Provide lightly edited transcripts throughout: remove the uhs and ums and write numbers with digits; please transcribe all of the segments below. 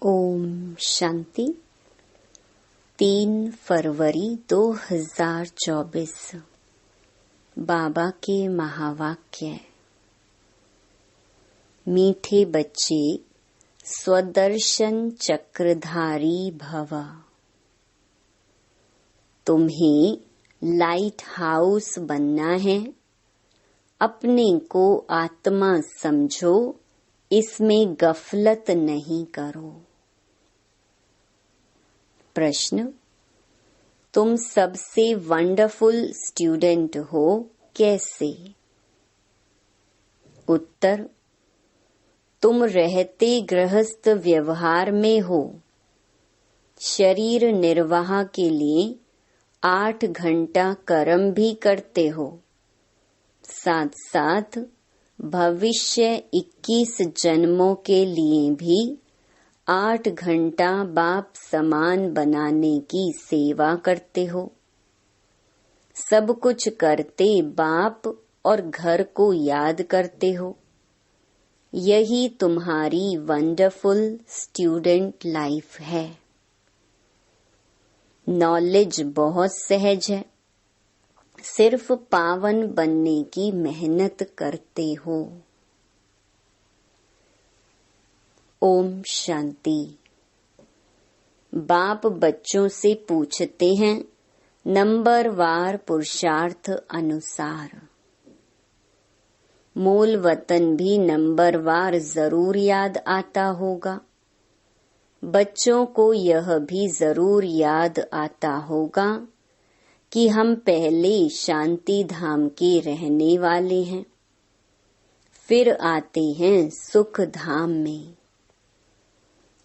ओम शांति। 3 फरवरी 2024 बाबा के महावाक्य। मीठे बच्चे स्वदर्शन चक्रधारी भव। तुम्हें लाइट हाउस बनना है। अपने को आत्मा समझो, इसमें गफलत नहीं करो। प्रश्न: तुम सबसे वंडरफुल स्टूडेंट हो, कैसे? उत्तर: तुम रहते गृहस्थ व्यवहार में हो। शरीर निर्वाह के लिए 8 घंटा कर्म भी करते हो। साथ साथ भविष्य 21 जन्मों के लिए भी 8 घंटा बाप समान बनाने की सेवा करते हो। सब कुछ करते बाप और घर को याद करते हो। यही तुम्हारी वंडरफुल स्टूडेंट लाइफ है। नॉलेज बहुत सहज है, सिर्फ पावन बनने की मेहनत करते हो। ओम शांति। बाप बच्चों से पूछते हैं नंबरवार पुरुषार्थ अनुसार। मूल वतन भी नंबरवार जरूर याद आता होगा। बच्चों को यह भी जरूर याद आता होगा कि हम पहले शांति धाम के रहने वाले हैं, फिर आते हैं सुख धाम में।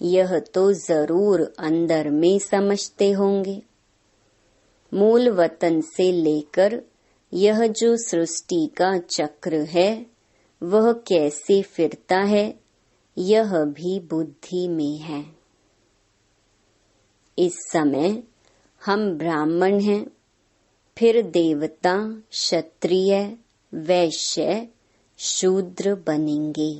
यह तो जरूर अंदर में समझते होंगे। मूल वतन से लेकर यह जो सृष्टि का चक्र है, वह कैसे फिरता है, यह भी बुद्धि में है। इस समय हम ब्राह्मण हैं, फिर देवता, क्षत्रिय, वैश्य, शूद्र बनेंगे।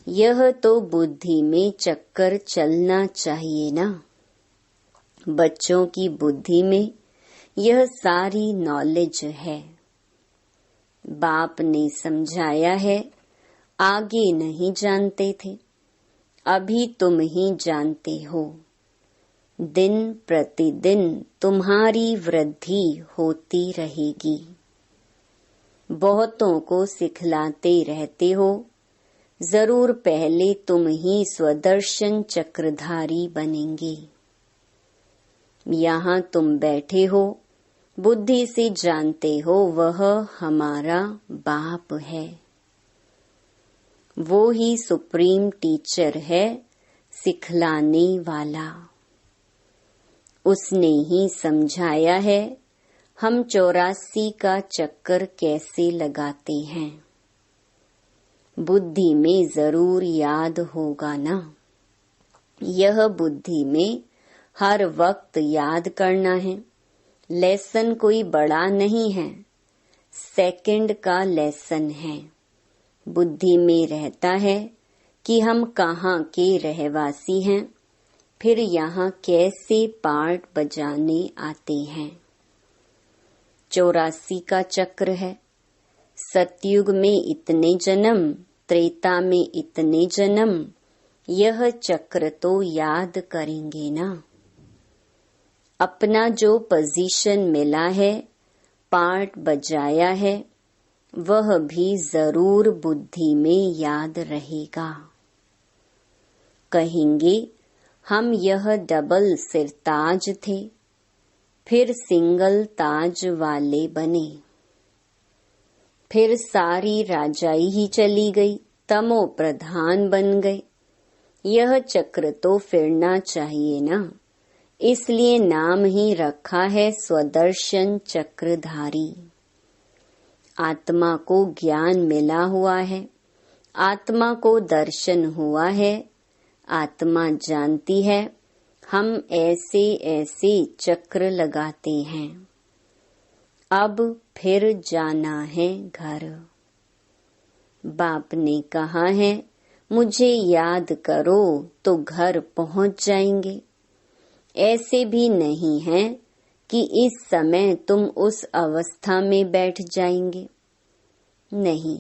यह तो बुद्धि में चक्कर चलना चाहिए ना। बच्चों की बुद्धि में यह सारी नॉलेज है। बाप ने समझाया है, आगे नहीं जानते थे, अभी तुम ही जानते हो। दिन प्रतिदिन तुम्हारी वृद्धि होती रहेगी। बहुतों को सिखलाते रहते हो, जरूर पहले तुम ही स्वदर्शन चक्रधारी बनेंगे। यहाँ तुम बैठे हो, बुद्धि से जानते हो वह हमारा बाप है। वो ही सुप्रीम टीचर है, सिखलाने वाला। उसने ही समझाया है हम 84 का चक्कर कैसे लगाते हैं। बुद्धि में जरूर याद होगा ना। यह बुद्धि में हर वक्त याद करना है। लेसन कोई बड़ा नहीं है, सेकंड का लेसन है। बुद्धि में रहता है कि हम कहाँ के रहवासी हैं, फिर यहाँ कैसे पार्ट बजाने आते हैं। 84 का चक्र है। सतयुग में इतने जन्म, त्रेता में इतने जन्म, यह चक्र तो याद करेंगे ना। अपना जो पोजीशन मिला है, पार्ट बजाया है, वह भी जरूर बुद्धि में याद रहेगा। कहेंगे हम यह डबल सिरताज थे, फिर सिंगल ताज वाले बने। फिर सारी राजाई ही चली गई, तमो प्रधान बन गए। यह चक्र तो फिरना चाहिए ना, इसलिए नाम ही रखा है स्वदर्शन चक्रधारी। आत्मा को ज्ञान मिला हुआ है, आत्मा को दर्शन हुआ है। आत्मा जानती है हम ऐसे ऐसे चक्र लगाते हैं। अब फिर जाना है घर। बाप ने कहा है मुझे याद करो तो घर पहुंच जाएंगे। ऐसे भी नहीं है कि इस समय तुम उस अवस्था में बैठ जाएंगे। नहीं,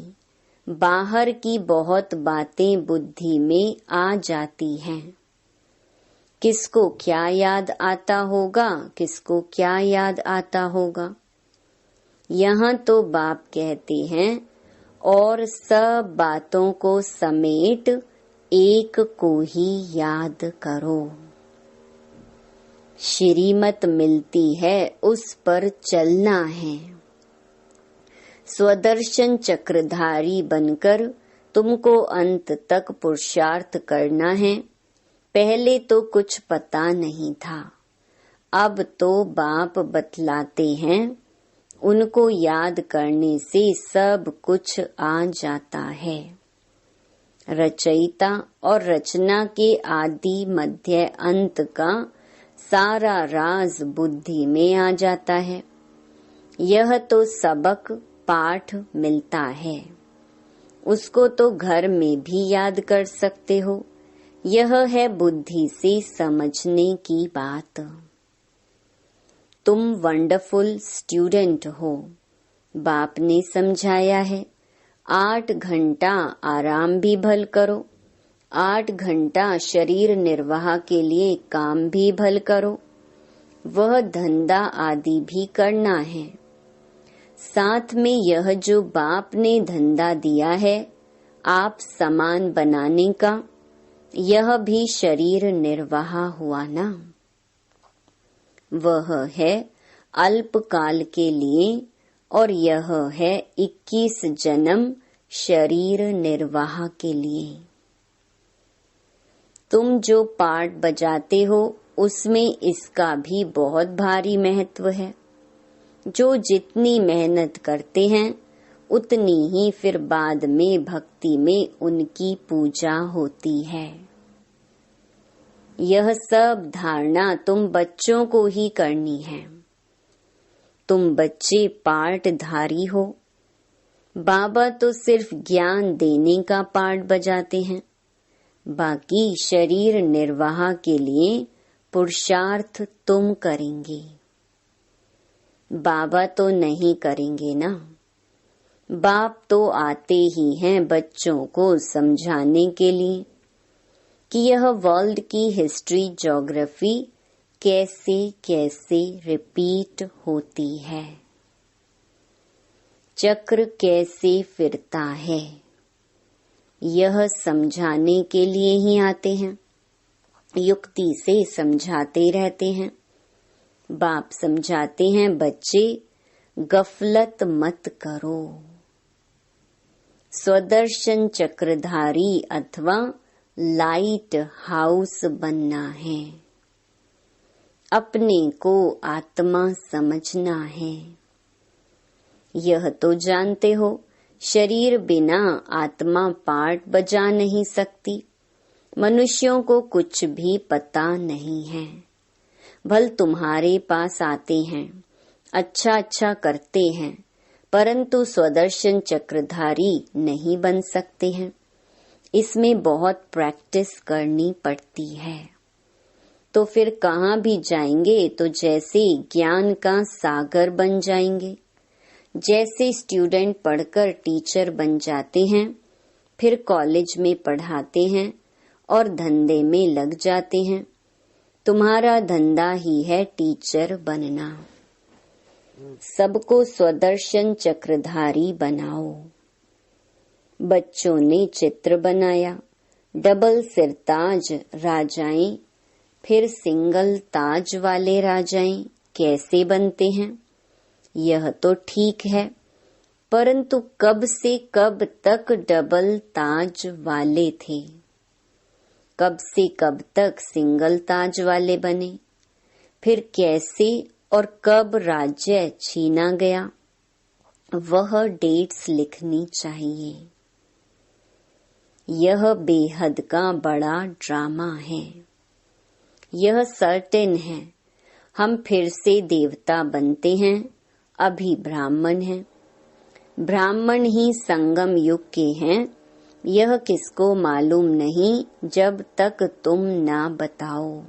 बाहर की बहुत बातें बुद्धि में आ जाती हैं। किसको क्या याद आता होगा, किसको क्या याद आता होगा। यहाँ तो बाप कहते हैं, और सब बातों को समेट एक को ही याद करो। श्रीमत मिलती है, उस पर चलना है। स्वदर्शन चक्रधारी बनकर तुमको अंत तक पुरुषार्थ करना है। पहले तो कुछ पता नहीं था, अब तो बाप बतलाते हैं। उनको याद करने से सब कुछ आ जाता है। रचयिता और रचना के आदि मध्य अंत का सारा राज बुद्धि में आ जाता है। यह तो सबक पाठ मिलता है, उसको तो घर में भी याद कर सकते हो। यह है बुद्धि से समझने की बात। तुम वंडरफुल स्टूडेंट हो। बाप ने समझाया है, 8 घंटा आराम भी भल करो, 8 घंटा शरीर निर्वाह के लिए काम भी भल करो। वह धंधा आदि भी करना है। साथ में यह जो बाप ने धंधा दिया है आप समान बनाने का, यह भी शरीर निर्वाह हुआ ना। वह है अल्पकाल के लिए, और यह है 21 जन्म शरीर निर्वाह के लिए। तुम जो पार्ट बजाते हो उसमें इसका भी बहुत भारी महत्व है। जो जितनी मेहनत करते हैं उतनी ही फिर बाद में भक्ति में उनकी पूजा होती है। यह सब धारणा तुम बच्चों को ही करनी है। तुम बच्चे पार्टधारी हो। बाबा तो सिर्फ ज्ञान देने का पार्ट बजाते हैं, बाकी शरीर निर्वाह के लिए पुरुषार्थ तुम करेंगे। बाबा तो नहीं करेंगे ना। बाप तो आते ही हैं बच्चों को समझाने के लिए कि यह वर्ल्ड की हिस्ट्री ज्योग्राफी कैसे कैसे रिपीट होती है, चक्र कैसे फिरता है, यह समझाने के लिए ही आते हैं। युक्ति से समझाते रहते हैं। बाप समझाते हैं, बच्चे गफलत मत करो। स्वदर्शन चक्रधारी अथवा लाइट हाउस बनना है। अपने को आत्मा समझना है। यह तो जानते हो, शरीर बिना आत्मा पार्ट बजा नहीं सकती। मनुष्यों को कुछ भी पता नहीं है। भल तुम्हारे पास आते हैं, अच्छा अच्छा करते हैं, परंतु स्वदर्शन चक्रधारी नहीं बन सकते हैं। इसमें बहुत प्रैक्टिस करनी पड़ती है। तो फिर कहाँ भी जाएंगे तो जैसे ज्ञान का सागर बन जाएंगे। जैसे स्टूडेंट पढ़कर टीचर बन जाते हैं, फिर कॉलेज में पढ़ाते हैं और धंधे में लग जाते हैं। तुम्हारा धंधा ही है टीचर बनना। सबको स्वदर्शन चक्रधारी बनाओ। बच्चों ने चित्र बनाया, डबल सिरताज राजाएं, फिर सिंगल ताज वाले राजाएं कैसे बनते हैं। यह तो ठीक है, परंतु कब से कब तक डबल ताज वाले थे, कब से कब तक सिंगल ताज वाले बने, फिर कैसे और कब राज्य छीना गया, वह डेट्स लिखनी चाहिए। यह बेहद का बड़ा ड्रामा है। यह सर्टेन है, हम फिर से देवता बनते हैं, अभी ब्राह्मण हैं। ब्राह्मण ही संगम युग के हैं, यह किसको मालूम नहीं जब तक तुम ना बताओ।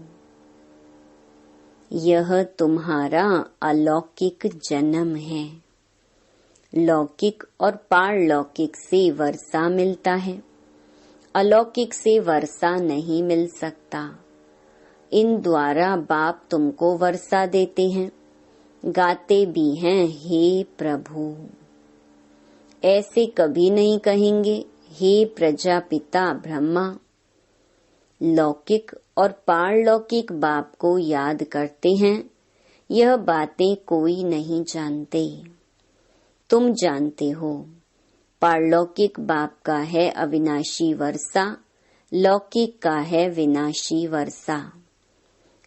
यह तुम्हारा अलौकिक जन्म है। लौकिक और पारलौकिक से वर्षा मिलता है, अलौकिक से वर्षा नहीं मिल सकता। इन द्वारा बाप तुमको वर्षा देते हैं, गाते भी हैं, हे प्रभु। ऐसे कभी नहीं कहेंगे, हे प्रजापिता ब्रह्मा। लौकिक और पारलौकिक बाप को याद करते हैं। यह बातें कोई नहीं जानते, तुम जानते हो। पारलौकिक बाप का है अविनाशी वर्षा, लौकिक का है विनाशी वर्षा।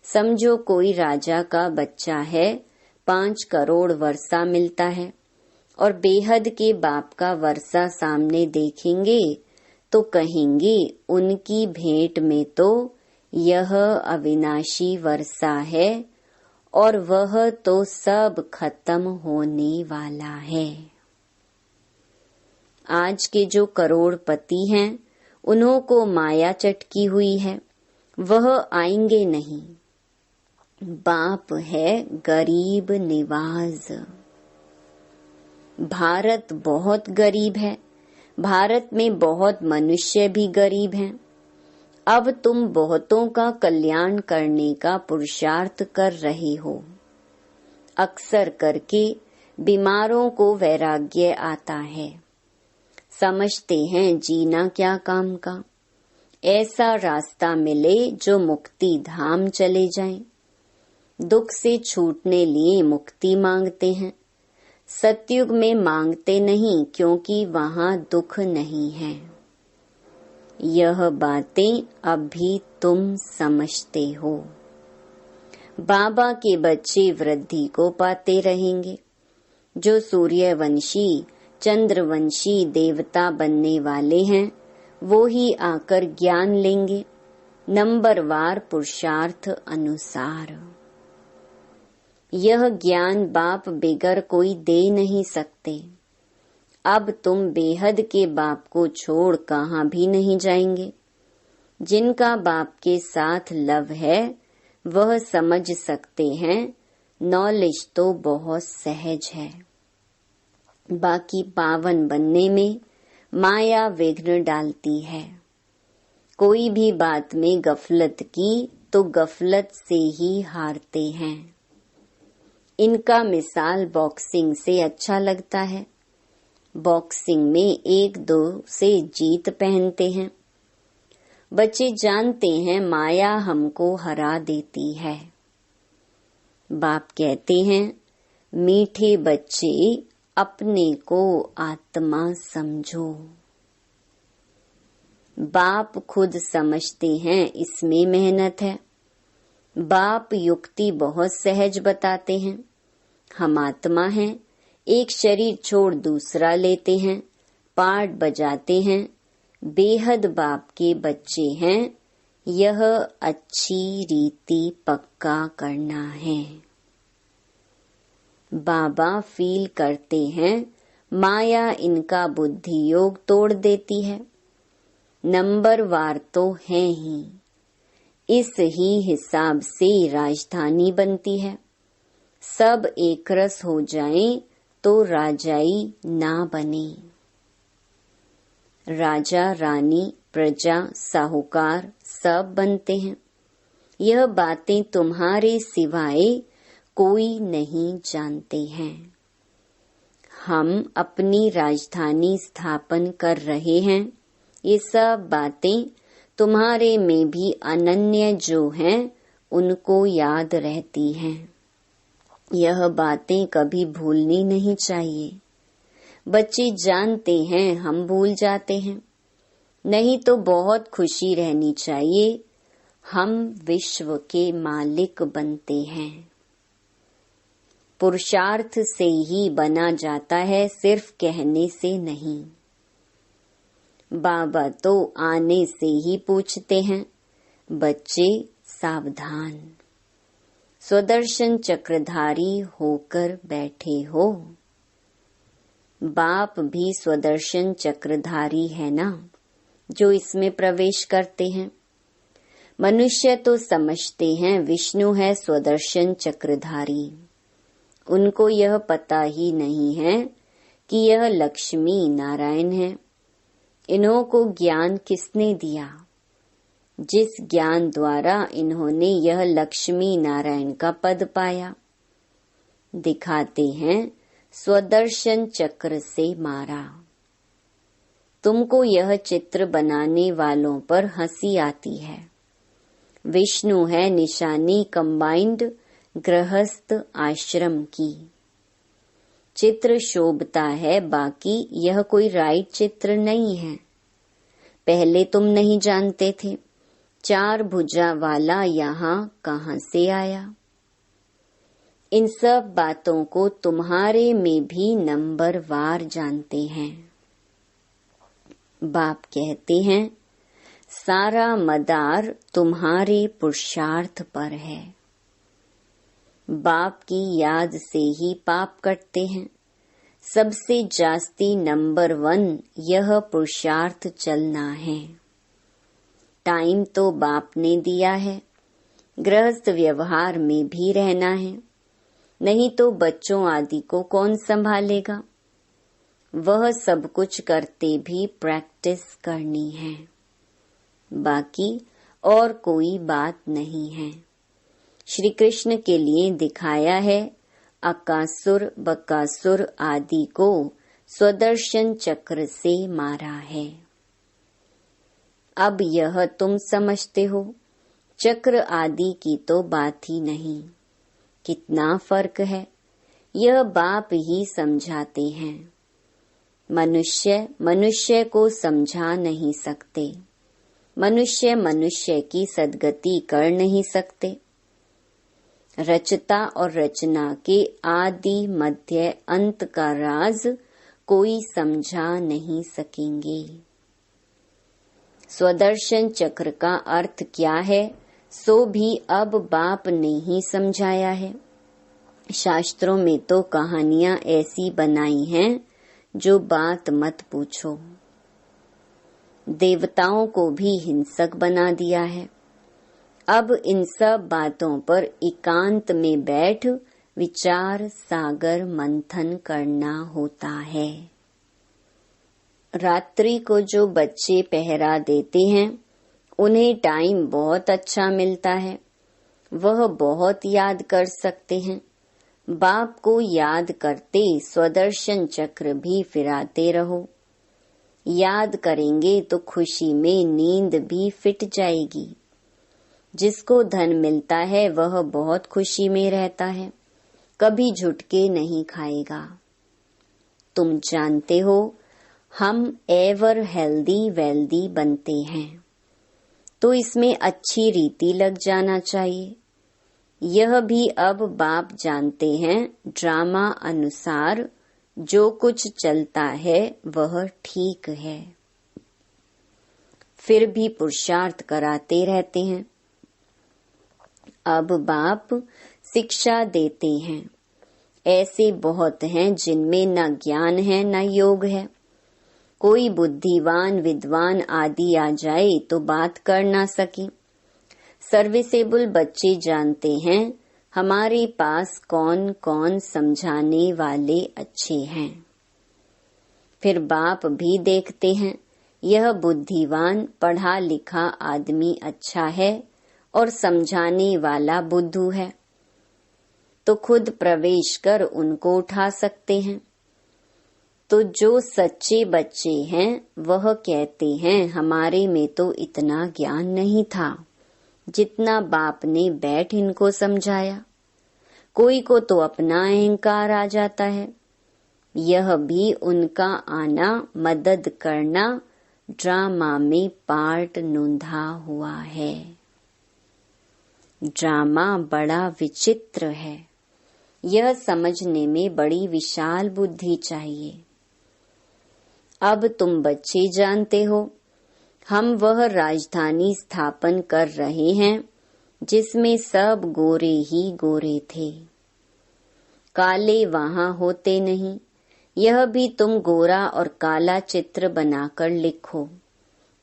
समझो कोई राजा का बच्चा है, 5 करोड़ वर्षा मिलता है, और बेहद के बाप का वर्षा सामने देखेंगे तो कहेंगे उनकी भेंट में तो यह अविनाशी वर्षा है और वह तो सब खत्म होने वाला है। आज के जो करोड़पति हैं उन्हों को माया चटकी हुई है, वह आएंगे नहीं। बाप है गरीब निवाज। भारत बहुत गरीब है, भारत में बहुत मनुष्य भी गरीब हैं। अब तुम बहुतों का कल्याण करने का पुरुषार्थ कर रहे हो। अक्सर करके बीमारों को वैराग्य आता है, समझते हैं जीना क्या काम का। ऐसा रास्ता मिले जो मुक्ति धाम चले जाएं। दुख से छूटने लिए मुक्ति मांगते हैं। सतयुग में मांगते नहीं, क्योंकि वहाँ दुख नहीं है। यह बातें अभी तुम समझते हो। बाबा के बच्चे वृद्धि को पाते रहेंगे। जो सूर्यवंशी चंद्रवंशी देवता बनने वाले हैं वो ही आकर ज्ञान लेंगे, नंबरवार पुरुषार्थ अनुसार। यह ज्ञान बाप बेगर कोई दे नहीं सकते। अब तुम बेहद के बाप को छोड़ कहाँ भी नहीं जाएंगे। जिनका बाप के साथ लव है वह समझ सकते हैं, नॉलेज तो बहुत सहज है। बाकी पावन बनने में माया विघ्न डालती है। कोई भी बात में गफलत की तो गफलत से ही हारते हैं। इनका मिसाल बॉक्सिंग से अच्छा लगता है। बॉक्सिंग में 1-2 से जीत पहनते हैं। बच्चे जानते हैं माया हमको हरा देती है। बाप कहते हैं, मीठे बच्चे अपने को आत्मा समझो। बाप खुद समझते हैं इसमें मेहनत है। बाप युक्ति बहुत सहज बताते हैं। हम आत्मा हैं, एक शरीर छोड़ दूसरा लेते हैं, पाठ बजाते हैं, बेहद बाप के बच्चे हैं। यह अच्छी रीति पक्का करना है। बाबा फील करते हैं माया इनका बुद्धि योग तोड़ देती है। नंबरवार तो है ही, इस ही हिसाब से राजधानी बनती है। सब एक रस हो जाएं तो राजाई ना बने। राजा रानी प्रजा साहूकार सब बनते हैं। यह बातें तुम्हारे सिवाय कोई नहीं जानते हैं। हम अपनी राजधानी स्थापन कर रहे हैं। ये सब बातें तुम्हारे में भी अनन्य जो हैं उनको याद रहती हैं। यह बातें कभी भूलनी नहीं चाहिए। बच्चे जानते हैं हम भूल जाते हैं, नहीं तो बहुत खुशी रहनी चाहिए। हम विश्व के मालिक बनते हैं। पुरुषार्थ से ही बना जाता है, सिर्फ कहने से नहीं। बाबा तो आने से ही पूछते हैं, बच्चे सावधान, स्वदर्शन चक्रधारी होकर बैठे हो। बाप भी स्वदर्शन चक्रधारी है ना। जो इसमें प्रवेश करते हैं। मनुष्य तो समझते हैं विष्णु है स्वदर्शन चक्रधारी। उनको यह पता ही नहीं है कि यह लक्ष्मी नारायण है। इन्हों को ज्ञान किसने दिया? जिस ज्ञान द्वारा इन्होंने यह लक्ष्मी नारायण का पद पाया। दिखाते हैं स्वदर्शन चक्र से मारा। तुमको यह चित्र बनाने वालों पर हंसी आती है। विष्णु है निशानी कंबाइंड गृहस्थ आश्रम की। चित्र शोभता है, बाकी यह कोई राइट चित्र नहीं है। पहले तुम नहीं जानते थे 4 भुजा वाला यहाँ कहाँ से आया। इन सब बातों को तुम्हारे में भी नंबरवार जानते हैं। बाप कहते हैं सारा मदार तुम्हारे पुरुषार्थ पर है। बाप की याद से ही पाप कटते हैं। सबसे जास्ती नंबर 1 यह पुरुषार्थ चलना है। टाइम तो बाप ने दिया है, गृहस्थ व्यवहार में भी रहना है, नहीं तो बच्चों आदि को कौन संभालेगा। वह सब कुछ करते भी प्रैक्टिस करनी है, बाकी और कोई बात नहीं है। श्री कृष्ण के लिए दिखाया है अकासुर बकासुर आदि को स्वदर्शन चक्र से मारा है। अब यह तुम समझते हो, चक्र आदि की तो बात ही नहीं। कितना फर्क है, यह बाप ही समझाते हैं। मनुष्य को समझा नहीं सकते। मनुष्य की सद्गति कर नहीं सकते। रचता और रचना के आदि मध्य अंत का राज कोई समझा नहीं सकेंगे। स्वदर्शन चक्र का अर्थ क्या है, सो भी अब बाप ने ही समझाया है। शास्त्रों में तो कहानियां ऐसी बनाई हैं जो बात मत पूछो। देवताओं को भी हिंसक बना दिया है। अब इन सब बातों पर एकांत में बैठ विचार सागर मंथन करना होता है। रात्रि को जो बच्चे पहरा देते हैं उन्हें टाइम बहुत अच्छा मिलता है। वह बहुत याद कर सकते हैं। बाप को याद करते स्वदर्शन चक्र भी फिराते रहो। याद करेंगे तो खुशी में नींद भी फिट जाएगी। जिसको धन मिलता है वह बहुत खुशी में रहता है, कभी झुटके नहीं खाएगा। तुम जानते हो हम एवर हेल्दी वेल्दी बनते हैं, तो इसमें अच्छी रीति लग जाना चाहिए। यह भी अब बाप जानते हैं, ड्रामा अनुसार जो कुछ चलता है वह ठीक है, फिर भी पुरुषार्थ कराते रहते हैं। अब बाप शिक्षा देते हैं। ऐसे बहुत हैं जिनमें न ज्ञान है न योग है। कोई बुद्धिवान विद्वान आदि आ जाए तो बात कर ना सके। सर्विसेबल बच्चे जानते हैं हमारे पास कौन कौन समझाने वाले अच्छे हैं। फिर बाप भी देखते हैं यह बुद्धिवान पढ़ा लिखा आदमी अच्छा है और समझाने वाला बुद्धू है, तो खुद प्रवेश कर उनको उठा सकते हैं। तो जो सच्चे बच्चे हैं वह कहते हैं हमारे में तो इतना ज्ञान नहीं था जितना बाप ने बैठ इनको समझाया। कोई को तो अपना अहंकार आ जाता है। यह भी उनका आना मदद करना ड्रामा में पार्ट नोंधा हुआ है। ड्रामा बड़ा विचित्र है। यह समझने में बड़ी विशाल बुद्धि चाहिए। अब तुम बच्चे जानते हो हम वह राजधानी स्थापन कर रहे हैं जिसमें सब गोरे ही गोरे थे। काले वहां होते नहीं। यह भी तुम गोरा और काला चित्र बनाकर लिखो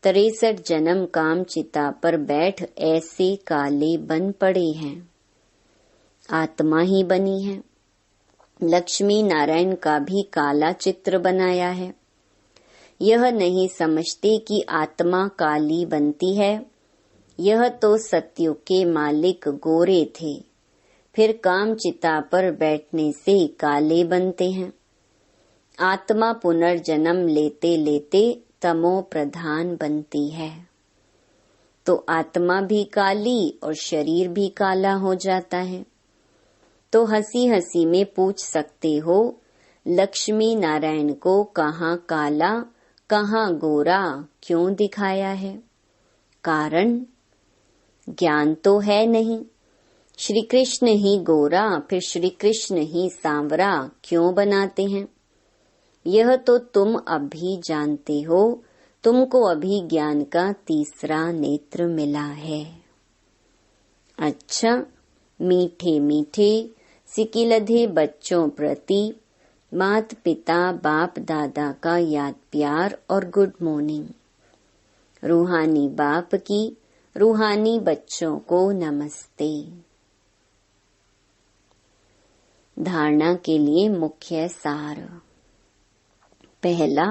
63 जन्म काम चिता पर बैठ ऐसे काले बन पड़े हैं। आत्मा ही बनी है। लक्ष्मी नारायण का भी काला चित्र बनाया है। यह नहीं समझते कि आत्मा काली बनती है। यह तो सत्युग के मालिक गोरे थे, फिर काम चिता पर बैठने से काले बनते हैं। आत्मा पुनर्जन्म लेते लेते तमो प्रधान बनती है, तो आत्मा भी काली और शरीर भी काला हो जाता है। तो हंसी हंसी में पूछ सकते हो, लक्ष्मी नारायण को कहाँ काला कहाँ गोरा क्यों दिखाया है? कारण ज्ञान तो है नहीं। श्री कृष्ण ही गोरा फिर श्री कृष्ण ही सांवरा क्यों बनाते हैं? यह तो तुम अभी जानते हो। तुमको अभी ज्ञान का तीसरा नेत्र मिला है। अच्छा, मीठे मीठे सिकिलधे बच्चों प्रति माता पिता बाप दादा का याद प्यार और गुड मॉर्निंग। रूहानी बाप की रूहानी बच्चों को नमस्ते। धारणा के लिए मुख्य सार। पहला,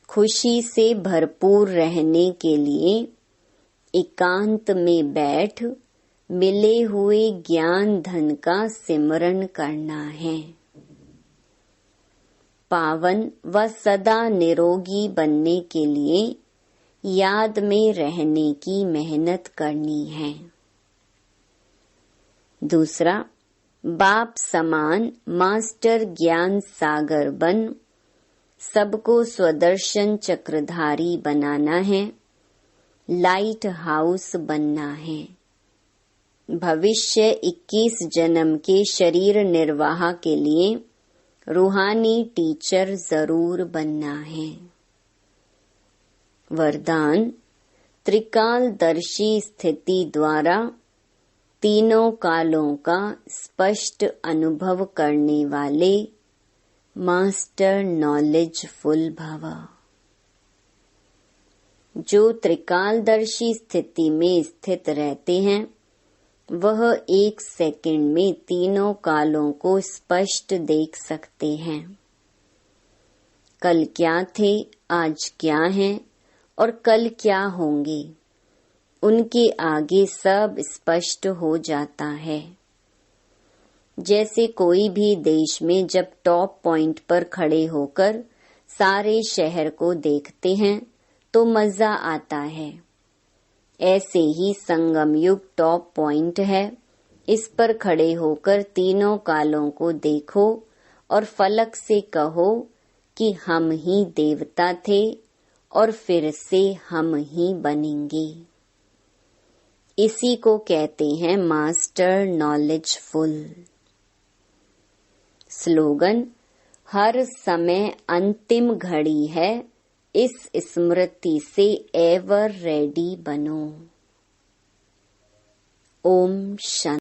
खुशी से भरपूर रहने के लिए एकांत में बैठ मिले हुए ज्ञान धन का सिमरण करना है। पावन व सदा निरोगी बनने के लिए याद में रहने की मेहनत करनी है। दूसरा, बाप समान मास्टर ज्ञान सागर बन सबको स्वदर्शन चक्रधारी बनाना है। लाइट हाउस बनना है। भविष्य 21 जन्म के शरीर निर्वाह के लिए रूहानी टीचर जरूर बनना है। वरदान, त्रिकालदर्शी स्थिति द्वारा तीनों कालों का स्पष्ट अनुभव करने वाले मास्टर नॉलेजफुल भव। जो त्रिकालदर्शी स्थिति में स्थित रहते हैं वह 1 सेकंड में तीनों कालों को स्पष्ट देख सकते हैं। कल क्या थे, आज क्या हैं और कल क्या होंगे, उनके आगे सब स्पष्ट हो जाता है। जैसे कोई भी देश में जब टॉप पॉइंट पर खड़े होकर सारे शहर को देखते हैं तो मजा आता है। ऐसे ही संगम युग टॉप पॉइंट है। इस पर खड़े होकर तीनों कालों को देखो और फलक से कहो कि हम ही देवता थे और फिर से हम ही बनेंगे। इसी को कहते हैं मास्टर नॉलेजफुल। स्लोगन, हर समय अंतिम घड़ी है, इस स्मृति से एवर रेडी बनो। ओम शांति।